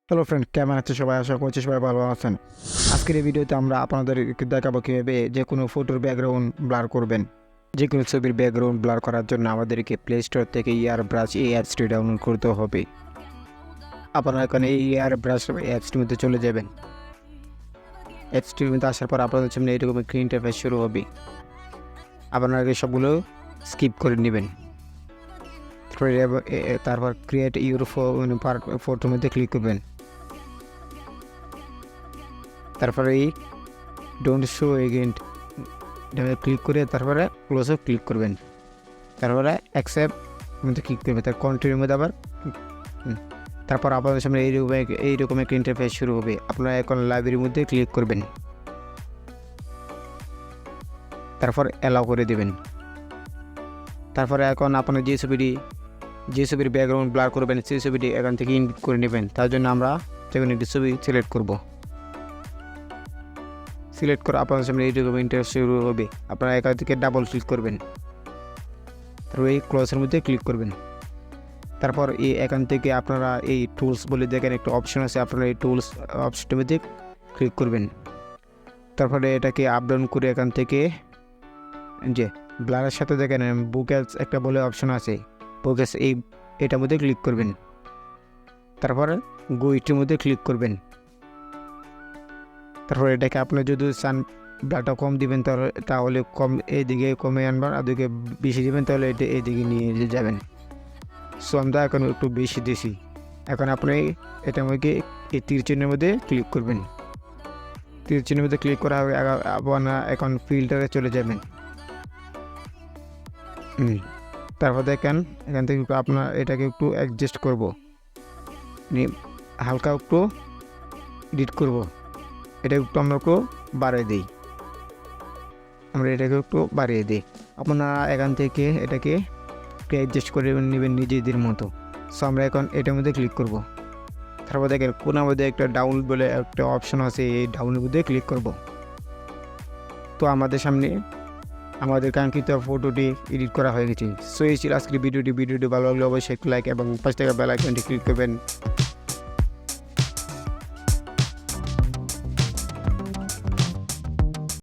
Hello friend, কেমন আছে সবাই? আশা করছি সবাই ভালো আছেন। আজকের এই ভিডিওতে আমরা আপনাদের দেখাবো কীভাবে যে কোনো ফটোর ব্যাকগ্রাউন্ড ব্লার করবেন। যে কোনো ছবির ব্যাকগ্রাউন্ড ব্লার করার জন্য আমাদেরকে প্লে স্টোর থেকে এয়ারব্রাশ এই অ্যাপসটি ডাউনলোড করতে হবে। আপনারা এখানে এই এয়ারব্রাশ অ্যাপসটির মধ্যে চলে যাবেন। অ্যাপসটির মধ্যে আসার পর আপনাদের সামনে এইরকম একটি ইন্টারফেস শুরু হবে। আপনারা সবগুলো স্কিপ করে নেবেন। তারপর ক্রিয়েট ইউর ফটোর মধ্যে ক্লিক করবেন। তারপরে এই ডোন্ট শো এগেইন ক্লিক করে তারপরে ক্লোজে ক্লিক করবেন। তারপরে অ্যাকসেপ্ট মধ্যে ক্লিক করবেন। তার কন্টিনিউর মধ্যে আবার তারপর আপনাদের সামনে এইরকম একটা ইন্টারফেস শুরু হবে। আপনারা এখন লাইব্রেরির মধ্যে ক্লিক করবেন, তারপর অ্যালাউ করে দেবেন। তারপরে এখন আপনার যে ছবির ব্যাকগ্রাউন্ড ব্লার করবেন সেই ছবিটি এখান থেকে ইনপুট করে নেবেন। তার জন্য আমরা যেকোনো একটি ছবি সিলেক্ট করব। সিলেক্ট করে আপনাদের সামনে এইরকম ইন্টারফেস শুরু হবে। আপনারা এখান থেকে ডাবল ক্লিক করবেন, তারপর এই ক্লোজের মধ্যে ক্লিক করবেন। তারপর এখান থেকে আপনারা এই টুলস বলে দেখেন একটা অপশন আছে, আপনারা এই টুলস অপশনটির মধ্যে ক্লিক করবেন। তারপরে এটাকে আপ ডাউন করে এখান থেকে যে ব্লারের সাথে দেখেন বুকেস একটা বলে অপশন আছে, বুকেস এটার মধ্যে ক্লিক করবেন। তারপরে গুইটির মধ্যে ক্লিক করবেন। তারপর এটাকে আপনি যদি চান ব্লারটা কম দিবেন তাহলে কম এইদিকে কমে আনবেন, আর দিকে বেশি দিবেন তাহলে এটা এইদিকে নিয়ে যাবেন। সো আমরা এখন একটু বেশি দিছি। এখন আপনি এটার মধ্যে এই তীর চিহ্নের মধ্যে ক্লিক করবেন। তীর চিহ্নের মধ্যে ক্লিক করা হবে, আপনারা এখন ফিল্টারে চলে যাবেন। তারপর দেখেন এখান থেকে আপনার এটাকে একটু অ্যাডজাস্ট করব, হালকা একটু এডিট করব। এটা একটু আমরা একটু বাড়িয়ে দিই, আপনারা এখান থেকে এটাকে অ্যাডজাস্ট করে নেবেন নিজেদের মতো। সো আমরা এখন এটার মধ্যে ক্লিক করব। তারপর দেখেন কোনার মধ্যে একটা ডাউনলোড বলে একটা অপশন আছে, এই ডাউনলোড মধ্যে ক্লিক করব। তো আমাদের সামনে আমাদের কাঙ্ক্ষিত ফটোটি এডিট করা হয়ে গেছে। সো এই ছিল আজকের ভিডিওটি ভালো লাগলে অবশ্যই একটু লাইক এবং 5 টাকা বেল আইকনটি ক্লিক করবেন।